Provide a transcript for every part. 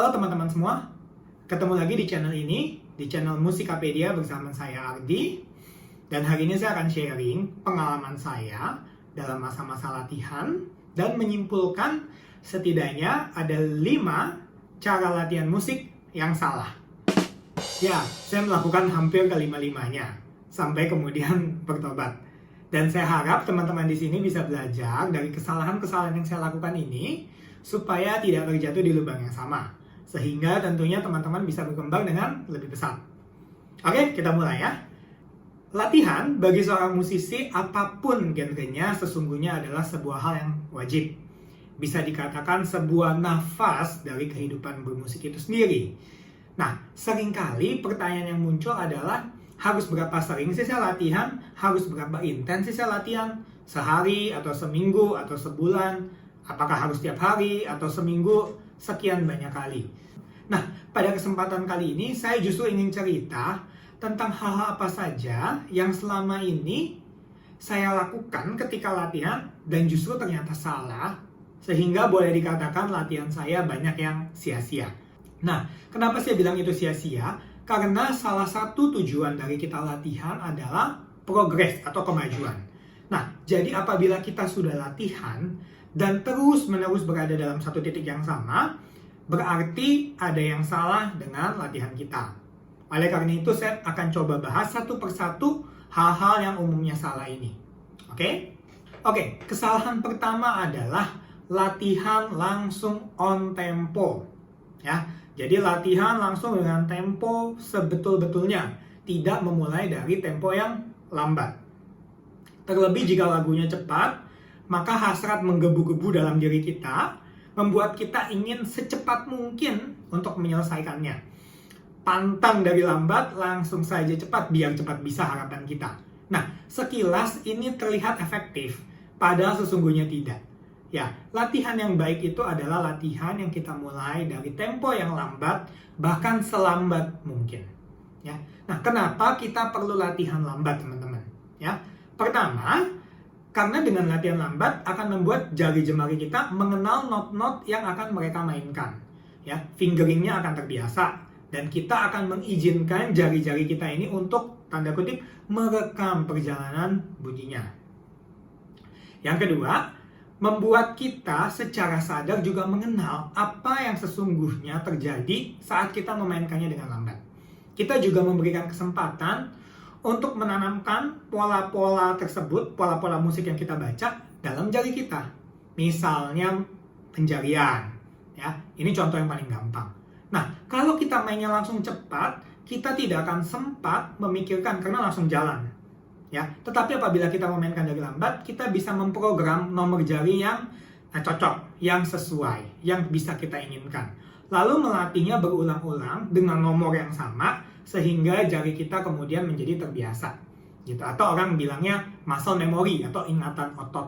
Halo teman-teman semua, ketemu lagi di channel ini, di channel Musikapedia bersama saya Ardi. Dan hari ini saya akan sharing pengalaman saya dalam masa-masa latihan dan menyimpulkan setidaknya ada 5 cara latihan musik yang salah. Ya, saya melakukan hampir kelima-limanya sampai kemudian bertobat. Dan saya harap teman-teman di sini bisa belajar dari kesalahan-kesalahan yang saya lakukan ini supaya tidak terjatuh di lubang yang sama. Sehingga tentunya teman-teman bisa berkembang dengan lebih besar. Oke, kita mulai ya. Latihan bagi seorang musisi apapun genrenya sesungguhnya adalah sebuah hal yang wajib. Bisa dikatakan sebuah nafas dari kehidupan bermusik itu sendiri. Nah, seringkali pertanyaan yang muncul adalah harus berapa sering sih saya latihan? Harus berapa intens sih saya latihan? Sehari atau seminggu atau sebulan? Apakah harus tiap hari atau seminggu? Sekian banyak kali. Nah, pada kesempatan kali ini saya justru ingin cerita tentang hal-hal apa saja yang selama ini saya lakukan ketika latihan dan justru ternyata salah, sehingga boleh dikatakan latihan saya banyak yang sia-sia. Nah, kenapa saya bilang itu sia-sia? Karena salah satu tujuan dari kita latihan adalah progres atau kemajuan. Nah, jadi apabila kita sudah latihan dan terus-menerus berada dalam satu titik yang sama, berarti ada yang salah dengan latihan kita. Oleh karena itu, saya akan coba bahas satu persatu hal-hal yang umumnya salah ini. Oke, kesalahan pertama adalah latihan langsung on tempo. Ya, jadi latihan langsung dengan tempo sebetul-betulnya, tidak memulai dari tempo yang lambat. Terlebih jika lagunya cepat, maka hasrat menggebu-gebu dalam diri kita membuat kita ingin secepat mungkin untuk menyelesaikannya. Pantang dari lambat, langsung saja cepat, biar cepat bisa harapan kita. Nah, sekilas ini terlihat efektif, padahal sesungguhnya tidak. Ya, latihan yang baik itu adalah latihan yang kita mulai dari tempo yang lambat, bahkan selambat mungkin. Ya, nah kenapa kita perlu latihan lambat, teman-teman? Ya, pertama, karena dengan latihan lambat akan membuat jari jemari kita mengenal not-not yang akan mereka mainkan. Ya, fingeringnya akan terbiasa dan kita akan mengizinkan jari-jari kita ini untuk tanda kutip merekam perjalanan bunyinya. Yang kedua, membuat kita secara sadar juga mengenal apa yang sesungguhnya terjadi saat kita memainkannya dengan lambat. Kita juga memberikan kesempatan untuk menanamkan pola-pola tersebut, pola-pola musik yang kita baca dalam jari kita. Misalnya penjarian, ya. Ini contoh yang paling gampang. Nah, kalau kita mainnya langsung cepat, kita tidak akan sempat memikirkan karena langsung jalan. Ya, tetapi apabila kita memainkan dari lambat, kita bisa memprogram nomor jari yang cocok, yang sesuai, yang bisa kita inginkan. Lalu melatihnya berulang-ulang dengan nomor yang sama, sehingga jari kita kemudian menjadi terbiasa gitu, atau orang bilangnya muscle memory atau ingatan otot.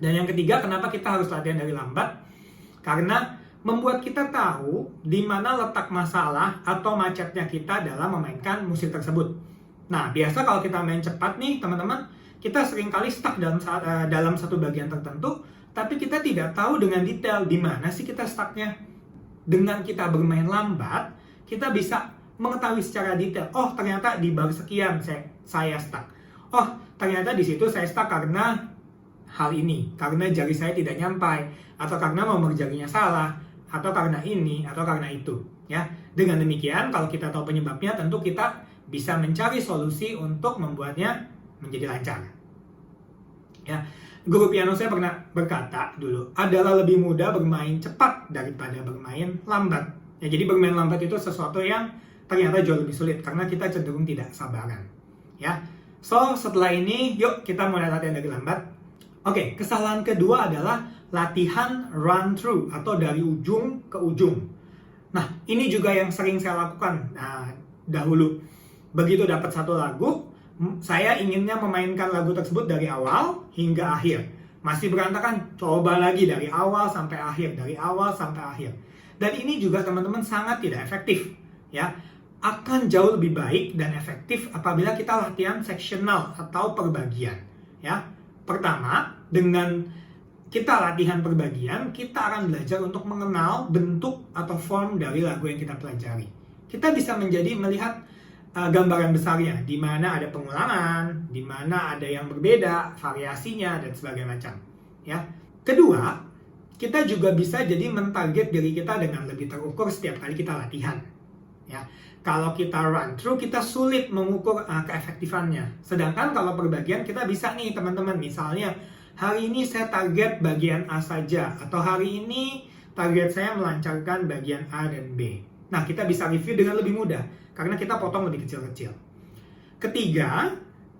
Dan yang ketiga, kenapa kita harus latihan dari lambat? Karena membuat kita tahu di mana letak masalah atau macetnya kita dalam memainkan musik tersebut. Nah, biasa kalau kita main cepat nih teman-teman, kita seringkali stuck dalam satu bagian tertentu, tapi kita tidak tahu dengan detail di mana sih kita stucknya. Dengan kita bermain lambat, kita bisa mengetahui secara detail, oh ternyata di bar sekian saya stuck. Oh ternyata di situ saya stuck karena hal ini, karena jari saya tidak nyampai, atau karena nomor jarinya salah, atau karena ini, atau karena itu. Ya, dengan demikian kalau kita tahu penyebabnya, tentu kita bisa mencari solusi untuk membuatnya menjadi lancar. Ya, guru piano saya pernah berkata dulu, adalah lebih mudah bermain cepat daripada bermain lambat. Ya, jadi bermain lambat itu sesuatu yang ternyata jauh lebih sulit karena kita cenderung tidak sabaran. Ya, so setelah ini yuk kita mulai latihan dari lambat. Oke, kesalahan kedua adalah latihan run through atau dari ujung ke ujung. Nah, ini juga yang sering saya lakukan dahulu. Begitu dapat satu lagu, saya inginnya memainkan lagu tersebut dari awal hingga akhir. Masih berantakan, coba lagi dari awal sampai akhir, dari awal sampai akhir. Dan ini juga teman-teman sangat tidak efektif. Ya, akan jauh lebih baik dan efektif apabila kita latihan seksional atau perbagian. Ya, pertama dengan kita latihan per bagian, kita akan belajar untuk mengenal bentuk atau form dari lagu yang kita pelajari. Kita bisa melihat gambaran besarnya, di mana ada pengulangan, di mana ada yang berbeda, variasinya, dan sebagainya macam. Ya. Kedua, kita juga bisa jadi mentarget diri kita dengan lebih terukur setiap kali kita latihan. Ya. Kalau kita run through, kita sulit mengukur keefektifannya. Sedangkan kalau per bagian, kita bisa nih teman-teman, misalnya hari ini saya target bagian A saja, atau hari ini target saya melancarkan bagian A dan B. Nah, kita bisa review dengan lebih mudah, karena kita potong lebih kecil-kecil. Ketiga,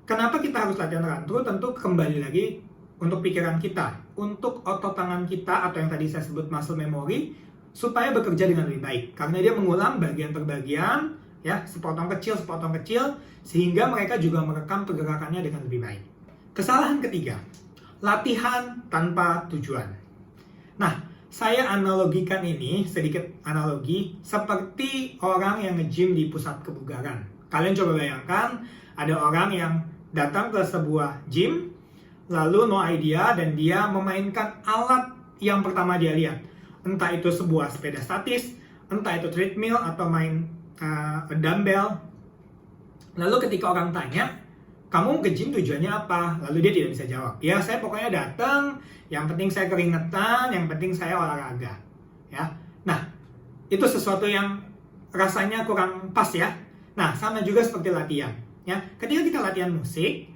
kenapa kita harus latihan run through? Tentu kembali lagi untuk pikiran kita, untuk otot tangan kita, atau yang tadi saya sebut muscle memory, supaya bekerja dengan lebih baik. Karena dia mengulang bagian per bagian, ya, sepotong kecil, sehingga mereka juga merekam pergerakannya dengan lebih baik. Kesalahan ketiga, latihan tanpa tujuan. Nah, saya analogikan ini, sedikit analogi, seperti orang yang nge-gym di pusat kebugaran. Kalian coba bayangkan, ada orang yang datang ke sebuah gym, lalu no idea, dan dia memainkan alat yang pertama dia lihat. Entah itu sebuah sepeda statis, entah itu treadmill, atau main dumbbell. Lalu ketika orang tanya, kamu ke gym tujuannya apa? Lalu dia tidak bisa jawab. Ya, saya pokoknya datang, yang penting saya keringetan, yang penting saya olahraga. Ya. Nah, itu sesuatu yang rasanya kurang pas ya. Nah, sama juga seperti latihan. Ya, ketika kita latihan musik,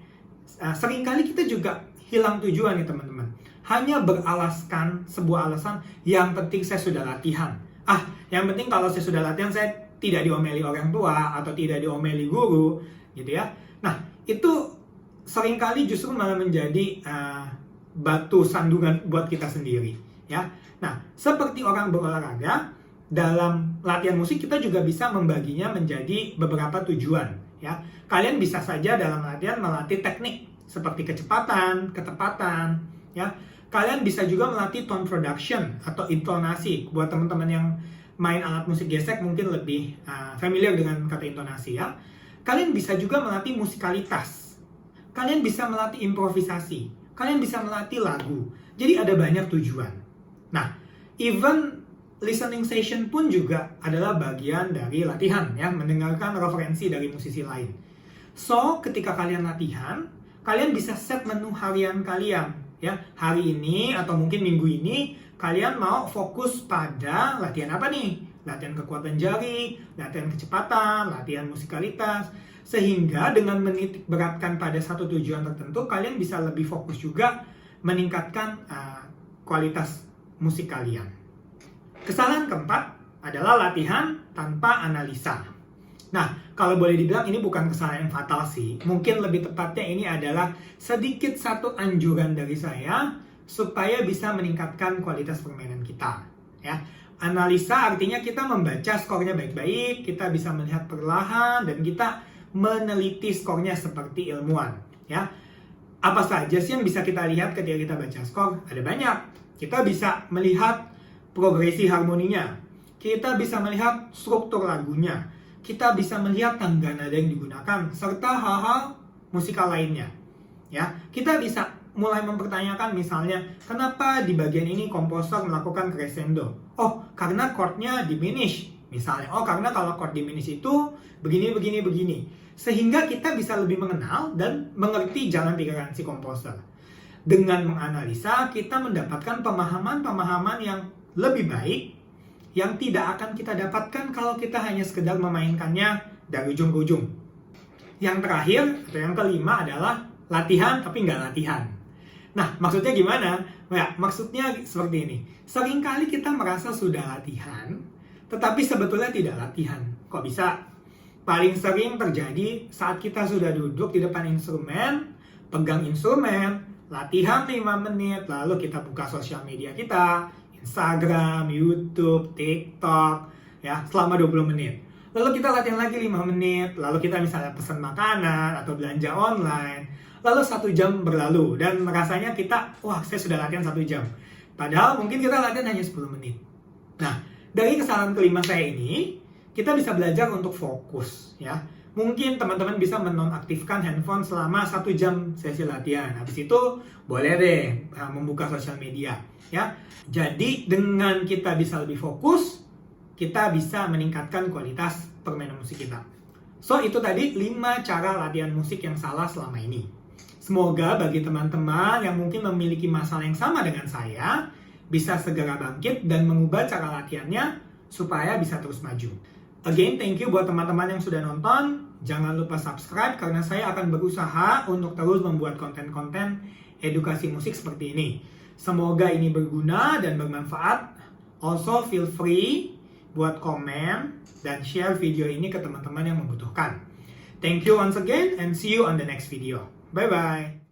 seringkali kita juga hilang tujuan nih teman-teman. Hanya beralaskan sebuah alasan, yang penting saya sudah latihan. Yang penting kalau saya sudah latihan, saya tidak diomeli orang tua, atau tidak diomeli guru, gitu ya. Nah, itu seringkali justru malah menjadi batu sandungan buat kita sendiri, ya. Nah, seperti orang berolahraga, dalam latihan musik kita juga bisa membaginya menjadi beberapa tujuan, ya. Kalian bisa saja dalam latihan melatih teknik seperti kecepatan, ketepatan, ya. Kalian bisa juga melatih tone production atau intonasi. Buat teman-teman yang main alat musik gesek mungkin lebih familiar dengan kata intonasi ya. Kalian bisa juga melatih musikalitas. Kalian bisa melatih improvisasi. Kalian bisa melatih lagu. Jadi ada banyak tujuan. Nah, even listening session pun juga adalah bagian dari latihan ya, mendengarkan referensi dari musisi lain. So, ketika kalian latihan, kalian bisa set menu harian kalian. Ya, hari ini atau mungkin minggu ini kalian mau fokus pada latihan apa nih? Latihan kekuatan jari, latihan kecepatan, latihan musikalitas. Sehingga dengan menitik beratkan pada satu tujuan tertentu, kalian bisa lebih fokus juga meningkatkan kualitas musik kalian. Kesalahan keempat adalah latihan tanpa analisa. Nah, kalau boleh dibilang ini bukan kesalahan yang fatal sih. Mungkin lebih tepatnya ini adalah sedikit satu anjuran dari saya supaya bisa meningkatkan kualitas permainan kita. Ya, analisa artinya kita membaca skornya baik-baik, kita bisa melihat perlahan, dan kita meneliti skornya seperti ilmuwan. Ya, apa saja sih yang bisa kita lihat ketika kita baca skor? Ada banyak. Kita bisa melihat progresi harmoninya. Kita bisa melihat struktur lagunya. Kita bisa melihat tangga nada yang digunakan, serta hal-hal musikal lainnya. Ya, kita bisa mulai mempertanyakan misalnya, kenapa di bagian ini komposer melakukan crescendo? Oh, karena chordnya diminish. Misalnya, oh karena kalau chord diminish itu begini. Sehingga kita bisa lebih mengenal dan mengerti jalan pikiran si komposer. Dengan menganalisa, kita mendapatkan pemahaman-pemahaman yang lebih baik, yang tidak akan kita dapatkan kalau kita hanya sekedar memainkannya dari ujung ke ujung. Yang terakhir, atau yang kelima adalah latihan tapi nggak latihan. Nah, maksudnya gimana? Ya, maksudnya seperti ini. Seringkali kita merasa sudah latihan, tetapi sebetulnya tidak latihan. Kok bisa? Paling sering terjadi saat kita sudah duduk di depan instrumen, pegang instrumen, latihan 5 menit, lalu kita buka sosial media kita, Instagram, YouTube, TikTok, ya, selama 20 menit. Lalu kita latihan lagi 5 menit, lalu kita misalnya pesan makanan atau belanja online, lalu 1 jam berlalu, dan rasanya kita, wah saya sudah latihan 1 jam. Padahal mungkin kita latihan hanya 10 menit. Nah, dari kesalahan kelima saya ini, kita bisa belajar untuk fokus, ya. Mungkin teman-teman bisa menonaktifkan handphone selama 1 jam sesi latihan. Habis itu boleh deh membuka sosial media. Ya, jadi dengan kita bisa lebih fokus, kita bisa meningkatkan kualitas permainan musik kita. So, itu tadi 5 cara latihan musik yang salah selama ini. Semoga bagi teman-teman yang mungkin memiliki masalah yang sama dengan saya, bisa segera bangkit dan mengubah cara latihannya supaya bisa terus maju. Again, thank you buat teman-teman yang sudah nonton. Jangan lupa subscribe karena saya akan berusaha untuk terus membuat konten-konten edukasi musik seperti ini. Semoga ini berguna dan bermanfaat. Also, feel free buat komen dan share video ini ke teman-teman yang membutuhkan. Thank you once again and see you on the next video. Bye-bye.